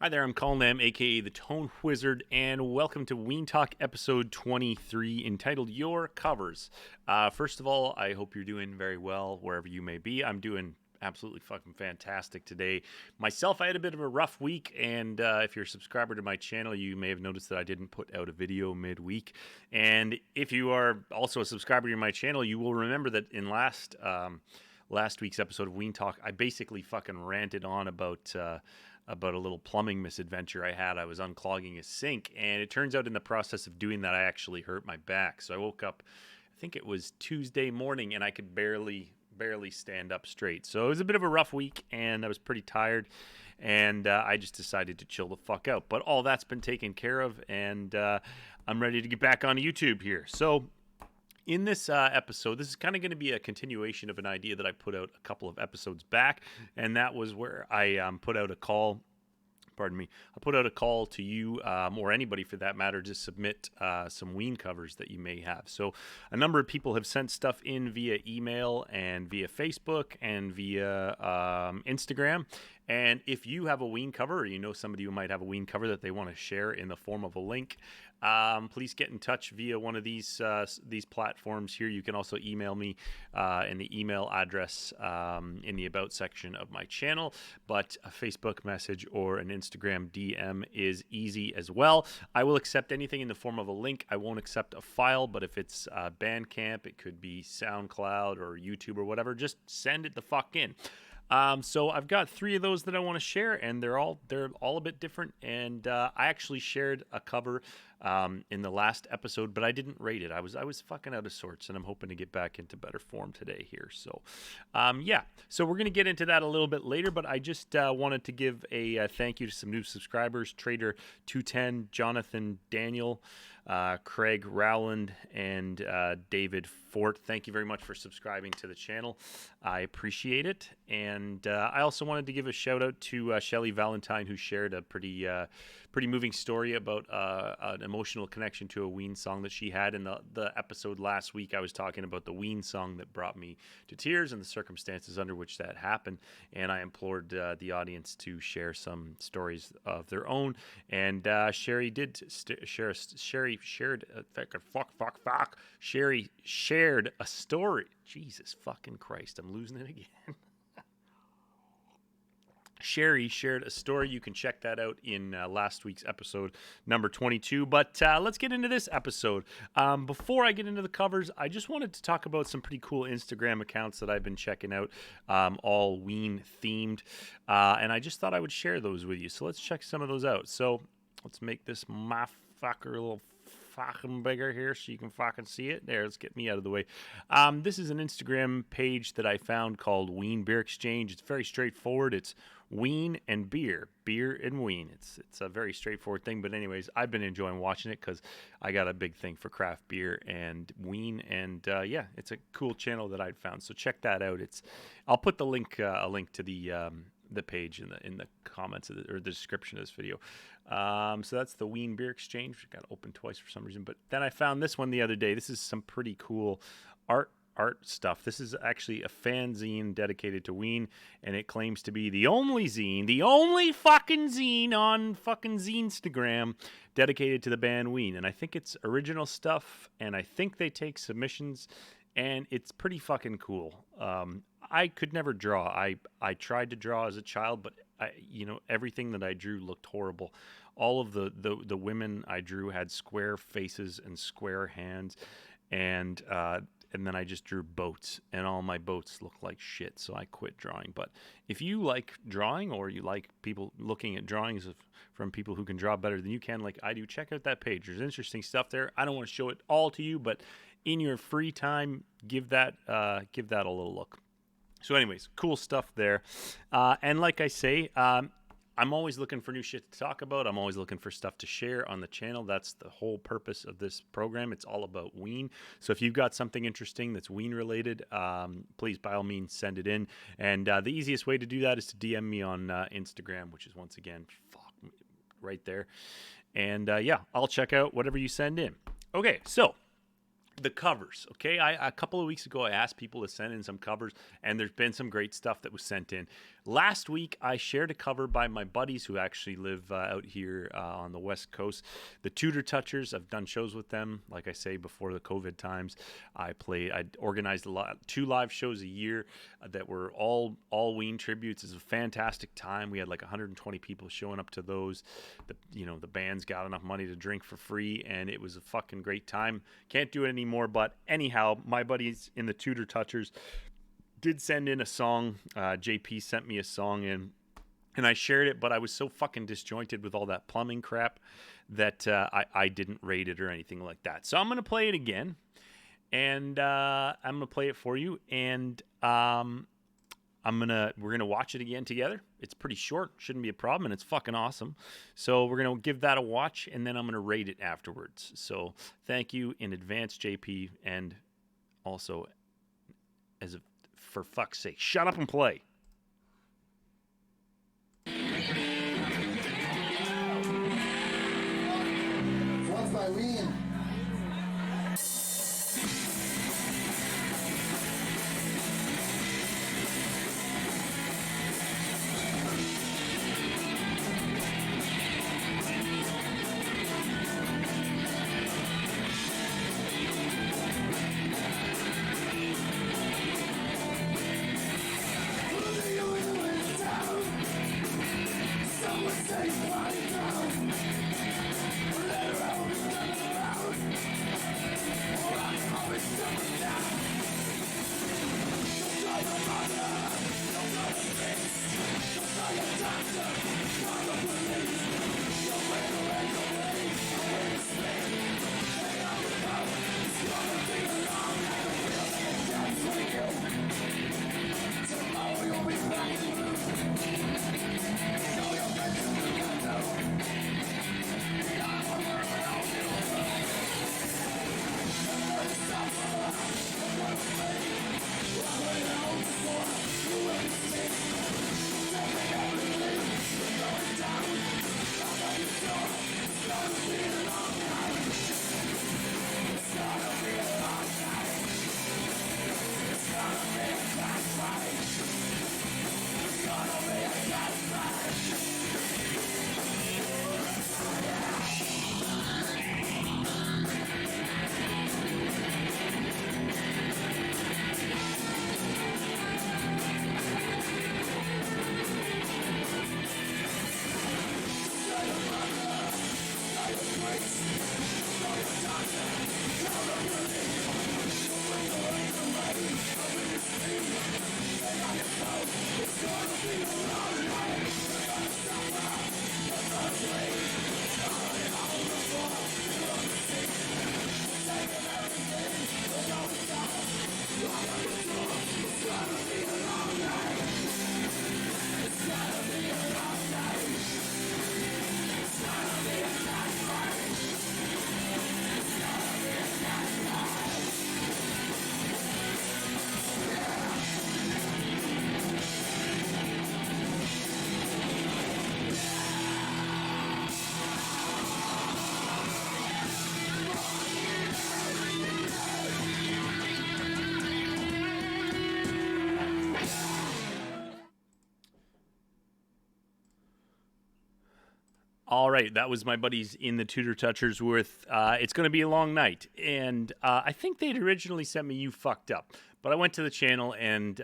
Hi there, I'm Colin Lamb, aka the Tone Wizard, and welcome to Ween Talk episode 23, entitled Your Covers. First of all, I hope you're doing very well wherever you may be. I'm doing absolutely fucking fantastic today. Myself, I had a bit of a rough week, and if you're a subscriber to my channel, you may have noticed that I didn't put out a video midweek. And if you are also a subscriber to my channel, you will remember that in last week's episode of Ween Talk, I basically fucking ranted on about a little plumbing misadventure I had. I was unclogging a sink, and it turns out in the process of doing that, I actually hurt my back. So I woke up, I think it was Tuesday morning, and I could barely stand up straight. So it was a bit of a rough week, and I was pretty tired, and I just decided to chill the fuck out. But all that's been taken care of, and I'm ready to get back on YouTube here. So in this episode, this is kind of going to be a continuation of an idea that I put out a couple of episodes back, and that was where I put out a call. Pardon me. I put out a call to you, or anybody for that matter, to submit some Ween covers that you may have. So a number of people have sent stuff in via email and via Facebook and via Instagram. And if you have a Ween cover, or you know somebody who might have a Ween cover that they want to share in the form of a link, please get in touch via one of these platforms here. You can also email me in the email address in the About section of my channel, but a Facebook message or an Instagram DM is easy as well. I will accept anything in the form of a link. I won't accept a file, but if it's Bandcamp, it could be SoundCloud or YouTube or whatever, just send it the fuck in. So I've got 3 of those that I want to share, and they're all a bit different. And I actually shared a cover in the last episode, but I didn't rate it. I was fucking out of sorts, and I'm hoping to get back into better form today here. So, yeah. So we're gonna get into that a little bit later, but I just wanted to give a thank you to some new subscribers: Trader 210, Jonathan Daniel, Craig Rowland, and David Fort. Thank you very much for subscribing to the channel. I appreciate it. And I also wanted to give a shout out to Shelley Valentine, who shared a pretty moving story about an emotional connection to a Ween song that she had. In the episode last week, I was talking about the Ween song that brought me to tears and the circumstances under which that happened. And I implored the audience to share some stories of their own. And Sherry did share. Sherry shared. Sherry shared a story. Jesus fucking Christ! I'm losing it again. Sherry shared a story. You can check that out in last week's episode, number 22. But let's get into this episode. Before I get into the covers, I just wanted to talk about some pretty cool Instagram accounts that I've been checking out, all Ween themed. And I just thought I would share those with you. So let's check some of those out. So let's make this motherfucker a little fucking bigger here so you can fucking see it. There, let's get me out of the way. This is an Instagram page that I found called Ween Beer Exchange. It's very straightforward. It's Ween and beer and Ween. It's a very straightforward thing, but anyways, I've been enjoying watching it because I got a big thing for craft beer and Ween, and yeah, it's a cool channel that I'd found. So check that out. I'll put a link to the page in the comments or the description of this video. So that's the Ween Beer Exchange. It got open twice for some reason, but then I found this one the other day. This is some pretty cool art stuff. This is actually a fanzine dedicated to Ween, and it claims to be the only fucking zine on fucking Zinestagram dedicated to the band Ween. And I think it's original stuff, and I think they take submissions, and it's pretty fucking cool. I could never draw. I tried to draw as a child, but everything that I drew looked horrible. All of the women I drew had square faces and square hands, and then I just drew boats, and all my boats look like shit, so I quit drawing. But if you like drawing, or you like people looking at drawings from people who can draw better than you can, like I do, check out that page. There's interesting stuff there. I don't want to show it all to you, but in your free time, give that a little look. So anyways, cool stuff there. And like I say, I'm always looking for new shit to talk about. I'm always looking for stuff to share on the channel. That's the whole purpose of this program. It's all about Ween. So if you've got something interesting that's Ween related, please, by all means, send it in. And the easiest way to do that is to DM me on Instagram, which is, once again, right there. And yeah, I'll check out whatever you send in. Okay, so the covers, okay? A couple of weeks ago, I asked people to send in some covers, and there's been some great stuff that was sent in. Last week, I shared a cover by my buddies who actually live out here on the West Coast, the Tooter Touchers. I've done shows with them, like I say, before the COVID times. I organized 2 live shows a year that were all Ween tributes. It was a fantastic time. We had like 120 people showing up to those. The bands got enough money to drink for free, and it was a fucking great time. Can't do it anymore, but anyhow, my buddies in the Tooter Touchers did send in a song. DePe sent me a song in, and I shared it, but I was so fucking disjointed with all that plumbing crap that I didn't rate it or anything like that. So I'm going to play it again, and I'm going to play it for you, and we're going to watch it again together. It's pretty short, shouldn't be a problem, and it's fucking awesome. So we're going to give that a watch, and then I'm going to rate it afterwards. So thank you in advance, DePe, and also for fuck's sake, shut up and play. What's by Ween? All right, that was my buddies in the Tooter Touchers with It's Gonna Be a Long Night. And I think they'd originally sent me You Fucked Up. But I went to the channel and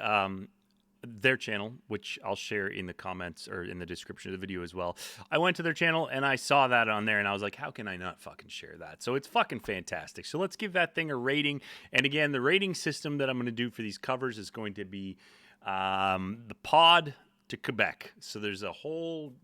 their channel, which I'll share in the comments or in the description of the video as well. I went to their channel and I saw that on there and I was like, how can I not fucking share that? So it's fucking fantastic. So let's give that thing a rating. And again, the rating system that I'm going to do for these covers is going to be the pod to Quebec. So there's a whole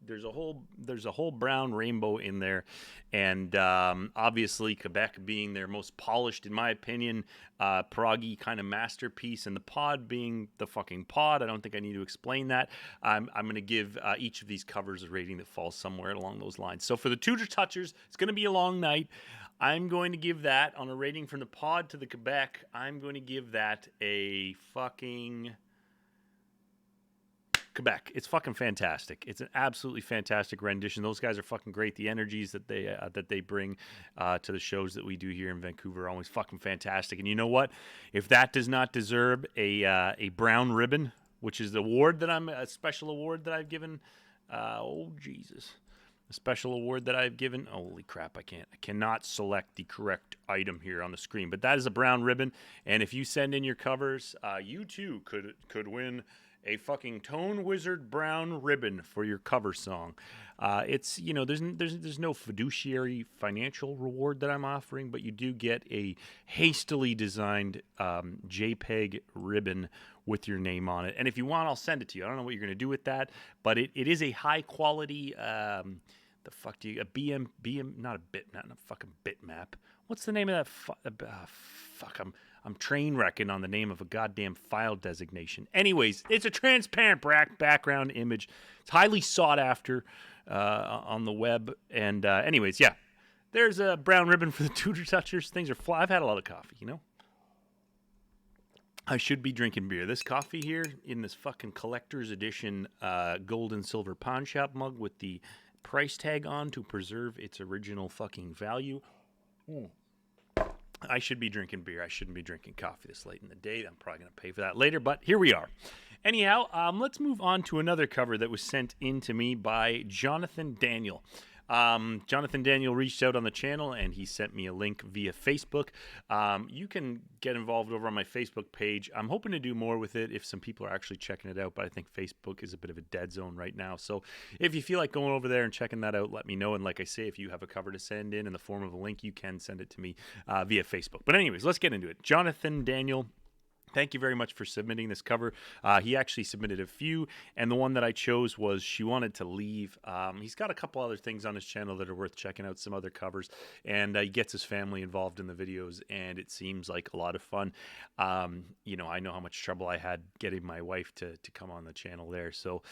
brown rainbow in there, and obviously Quebec being their most polished, in my opinion, proggy kind of masterpiece, and the pod being the fucking pod. I don't think I need to explain that. I'm going to give each of these covers a rating that falls somewhere along those lines. So for the Tooter Touchers, it's going to be a long night. I'm going to give that, on a rating from the pod to the Quebec, I'm going to give that a fucking Quebec. It's fucking fantastic. It's an absolutely fantastic rendition. Those guys are fucking great. The energies that they bring to the shows that we do here in Vancouver are always fucking fantastic. And you know what? If that does not deserve a brown ribbon which is the award that a special award that I've given. Oh, Jesus. A special award that I've given. Holy crap, I cannot select the correct item here on the screen. But that is a brown ribbon. And if you send in your covers, you too could win a fucking Tone Wizard brown ribbon for your cover song. It's, you know, there's no fiduciary financial reward that I'm offering, but you do get a hastily designed JPEG ribbon with your name on it. And if you want, I'll send it to you. I don't know what you're going to do with that, but it is a high quality, a fucking bitmap. What's the name of that? I'm train wrecking on the name of a goddamn file designation. Anyways, it's a transparent background image. It's highly sought after on the web. And anyways, yeah, there's a brown ribbon for the Tooter Touchers. Things are fly. I've had a lot of coffee, you know. I should be drinking beer. This coffee here in this fucking collector's edition gold and silver pawn shop mug with the price tag on to preserve its original fucking value. I should be drinking beer. I shouldn't be drinking coffee this late in the day. I'm probably going to pay for that later, but here we are. Anyhow, let's move on to another cover that was sent in to me by Jonathan Daniel. Jonathan Daniel reached out on the channel and he sent me a link via Facebook. You can get involved over on my Facebook page. I'm hoping to do more with it if some people are actually checking it out, but I think Facebook is a bit of a dead zone right now. So if you feel like going over there and checking that out, let me know. And like I say, if you have a cover to send in the form of a link, you can send it to me via Facebook. But anyways, let's get into it. Jonathan Daniel, thank you very much for submitting this cover. He actually submitted a few, and the one that I chose was She Wanted to Leave. He's got a couple other things on his channel that are worth checking out, some other covers, and he gets his family involved in the videos, and it seems like a lot of fun. You know, I know how much trouble I had getting my wife to come on the channel there, so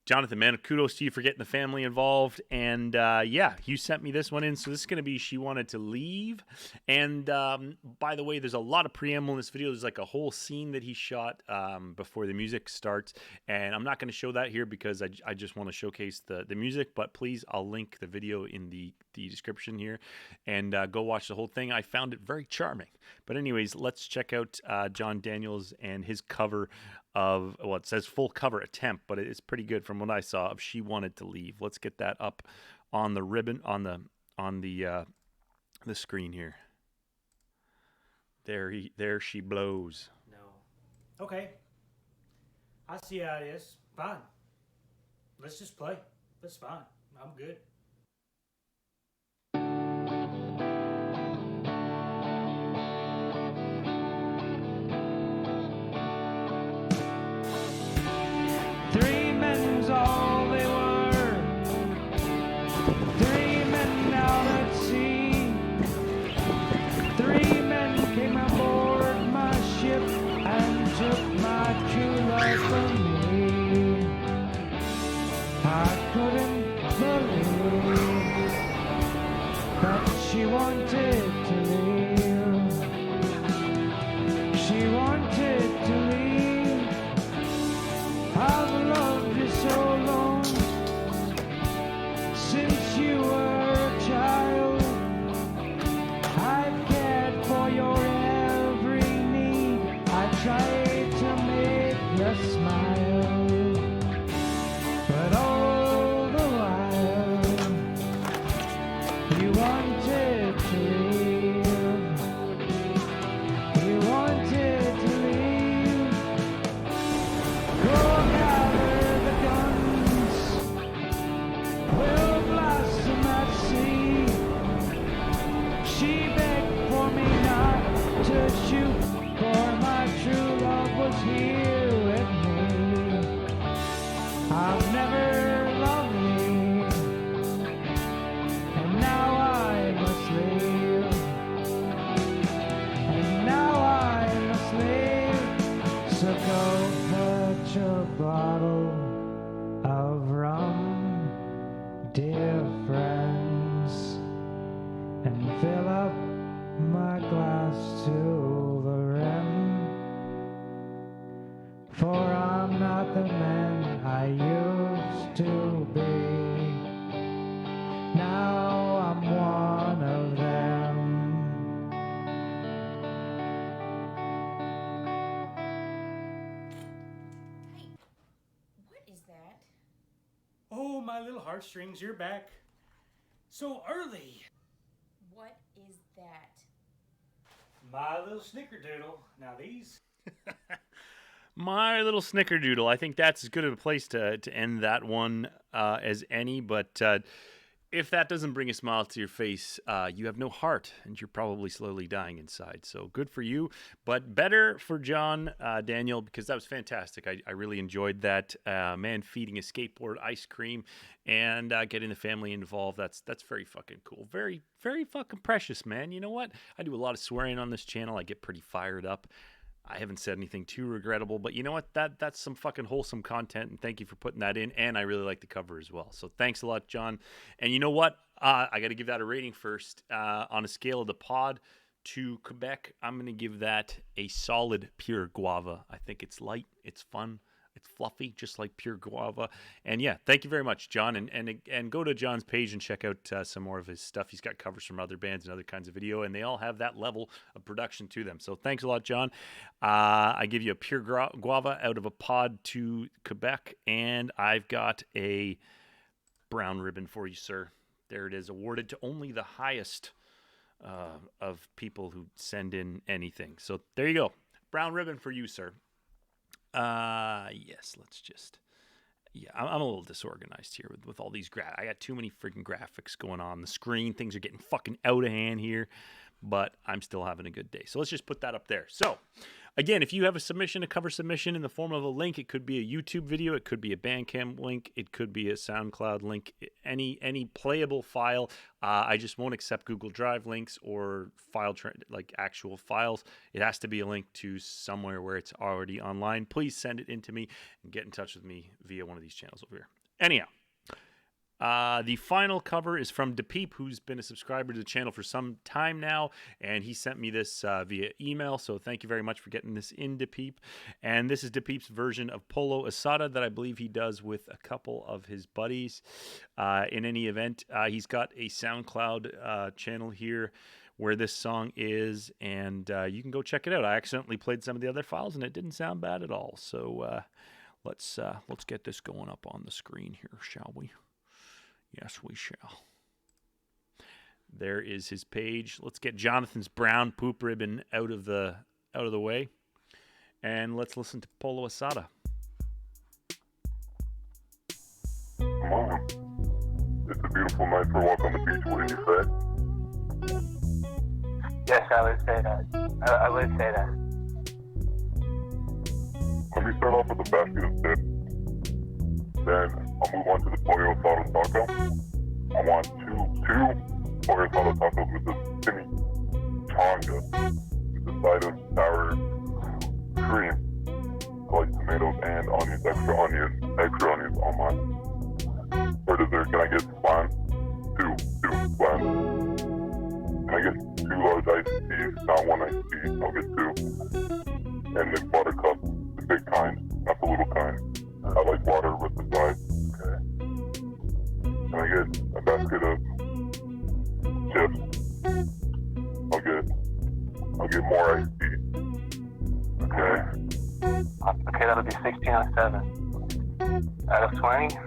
Jonathan, man, kudos to you for getting the family involved. And yeah, you sent me this one in. So this is going to be She Wanted to Leave. And by the way, there's a lot of preamble in this video. There's like a whole scene that he shot before the music starts. And I'm not going to show that here because I just want to showcase the music. But please, I'll link the video in the description here. And go watch the whole thing. I found it very charming. But anyways, let's check out John Daniels and his cover of, well, it says full cover attempt, but it's pretty good from what I saw of She Wanted to Leave. Let's get that up on the ribbon on the screen here. There she blows. No. Okay. I see how it is. Fine. Let's just play. That's fine. I'm good. Three men's all they were. Three men out at sea. Three men came aboard my ship and took my true love from me. I couldn't believe that she wanted to leave. She wanted to leave. I've loved you so long, since you heartstrings, you're back so early. What is that? My little snickerdoodle. Now these. My little snickerdoodle. I think that's as good of a place to end that one as any. But if that doesn't bring a smile to your face, you have no heart, and you're probably slowly dying inside. So good for you, but better for John Daniel, because that was fantastic. I really enjoyed that. Man feeding a skateboard ice cream and getting the family involved. That's very fucking cool. Very, very fucking precious, man. You know what? I do a lot of swearing on this channel. I get pretty fired up. I haven't said anything too regrettable, but you know what? That's some fucking wholesome content, and thank you for putting that in, and I really like the cover as well. So thanks a lot, John. And you know what? I got to give that a rating first. On a scale of the pod to Quebec, I'm going to give that a solid pure guava. I think it's light, it's fun, it's fluffy, just like pure guava. And yeah, thank you very much, John. And go to John's page and check out some more of his stuff. He's got covers from other bands and other kinds of video, and they all have that level of production to them. So thanks a lot, John. I give you a pure guava out of a pod to Quebec, and I've got a brown ribbon for you, sir. There it is, awarded to only the highest of people who send in anything. So there you go. Brown ribbon for you, sir. Yes, let's just, I'm a little disorganized here with all these I got too many freaking graphics going on the screen. Things are getting fucking out of hand here, but I'm still having a good day. So let's just put that up there. So again, if you have a cover submission in the form of a link, it could be a YouTube video, it could be a Bandcamp link, it could be a SoundCloud link, any playable file. I just won't accept Google Drive links or like actual files. It has to be a link to somewhere where it's already online. Please send it in to me and get in touch with me via one of these channels over here. Anyhow. The final cover is from Dapeep, who's been a subscriber to the channel for some time now, and he sent me this via email, so thank you very much for getting this in, Dapeep. And this is Dapeep's version of Polo Asada that I believe he does with a couple of his buddies. In any event, he's got a SoundCloud channel here where this song is, and you can go check it out. I accidentally played some of the other files, and it didn't sound bad at all. So let's get this going up on the screen here, shall we? Yes, we shall. There is his page. Let's get Jonathan's brown poop ribbon out of the way, and let's listen to Polo Asada. Come on. It's a beautiful night for a walk on the beach, wouldn't you say? Yes, I would say that. I would say that. Let me start off with a basket of tips. Then I'll move on to the pollo asada taco. I want two pollo asada tacos with the chimichanga with the side of sour cream. I like tomatoes and onions, extra onions on mine. For dessert, can I get flan? Two flan. Can I get 2 large iced teas? Not one iced tea, I'll get 2. And the buttercup, the big kind, not the little kind. I like water with the side. Okay. Can I get a basket of chips? I'll get more iced tea. Okay. Okay, that'll be 16 on 7. Out of 20.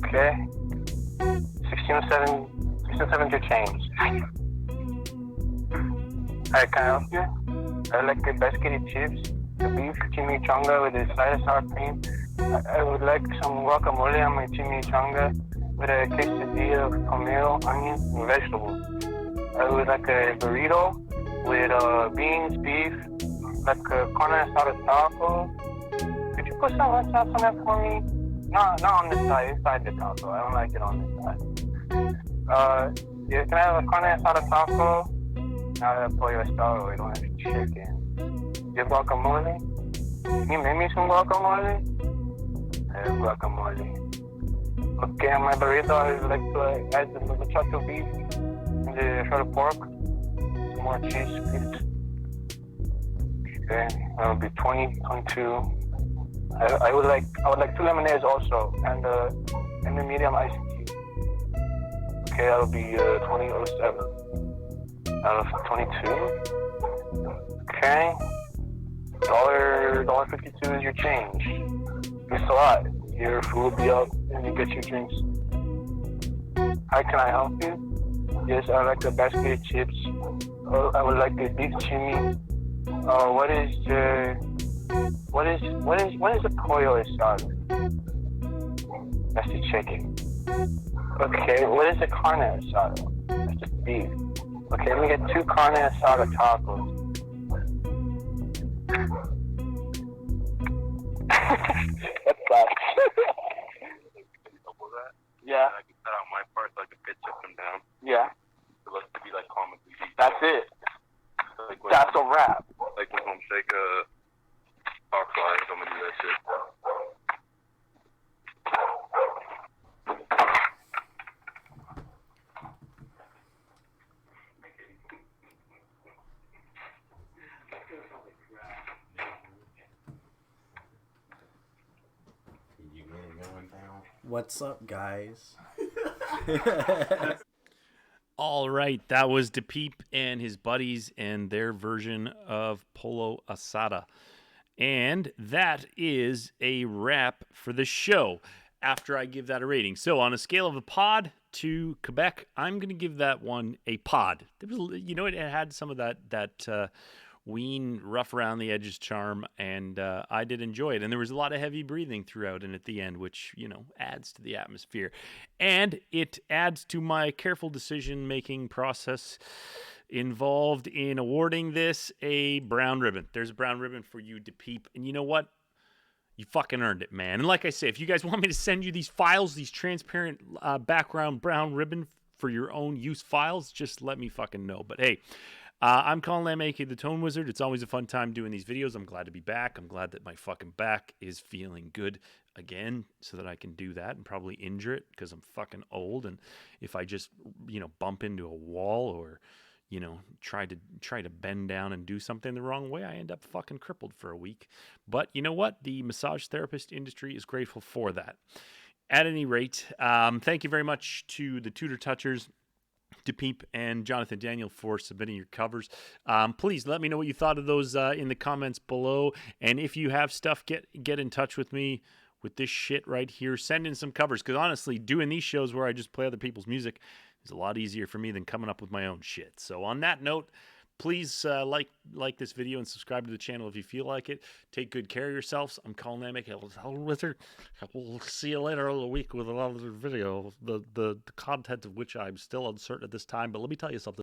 Okay. 16 on 7 is your change. Alright, can I help you? I like a basket of chips, the beef chimichanga with a side of sour cream. I would like some guacamole on my chimichanga with a quesadilla of tomato, onion, and vegetables. I would like a burrito with beans, beef, like a carne asada taco. Could you put some hot sauce on that for me? Not on this side, inside the taco. I don't like it on this side. Yeah, can I have a carne asada taco? Not a pollo asada, we don't have chicken. Your guacamole? Can you make me some guacamole? Guacamole. Okay, on my burrito, I would like to add the muchacho beef and the shredded pork. Some more cheese, please. Okay, that'll be 20, 22. I would like 2 lemonades also, and the medium iced tea. Okay, that'll be 2007 out of 22. Okay, $1.52 is your change. Thanks a lot. Your food will be up and you get your drinks. How can I help you? Yes, I like the basket of chips. I would like the beef chimney. What is the pollo asada? That's the chicken. Okay, what is the carne asada? That's the beef. Okay, let me get 2 carne asada tacos. That's bad. Yeah. I can cut out my part so I can pitch up and down. Yeah. So let's be like comically deep. That's it. Like when, That's a wrap. like when I'm shake talk flies, I'm gonna do that shit. What's up, guys? All right, that was Dapeep and his buddies and their version of Polo Asada. And that is a wrap for the show after I give that a rating. So on a scale of a pod to Quebec, I'm going to give that one a pod. There was, it had some of that Ween rough around the edges charm, and I did enjoy it. And there was a lot of heavy breathing throughout and at the end, which, adds to the atmosphere. And it adds to my careful decision-making process involved in awarding this a brown ribbon. There's a brown ribbon for you, Dapeep. And you know what? You fucking earned it, man. And like I say, if you guys want me to send you these files, these transparent background brown ribbon for your own use files, just let me fucking know. But hey, I'm Colin Lamb, aka the Tone Wizard. It's always a fun time doing these videos. I'm glad to be back. I'm glad that my fucking back is feeling good again so that I can do that and probably injure it because I'm fucking old. And if I just, bump into a wall or, try to bend down and do something the wrong way, I end up fucking crippled for a week. But you know what? The massage therapist industry is grateful for that. At any rate, thank you very much to the Tooter Touchers, Dapeep and Jonathan Daniel, for submitting your covers. Please let me know what you thought of those in the comments below. And if you have stuff, get in touch with me with this shit right here. Send in some covers, because honestly, doing these shows where I just play other people's music is a lot easier for me than coming up with my own shit. So on that note, please like this video and subscribe to the channel if you feel like it. Take good care of yourselves. I'm Colin Lamb, aka the Tone Wizard. We'll see you later in the week with another video, the content of which I'm still uncertain at this time. But let me tell you something.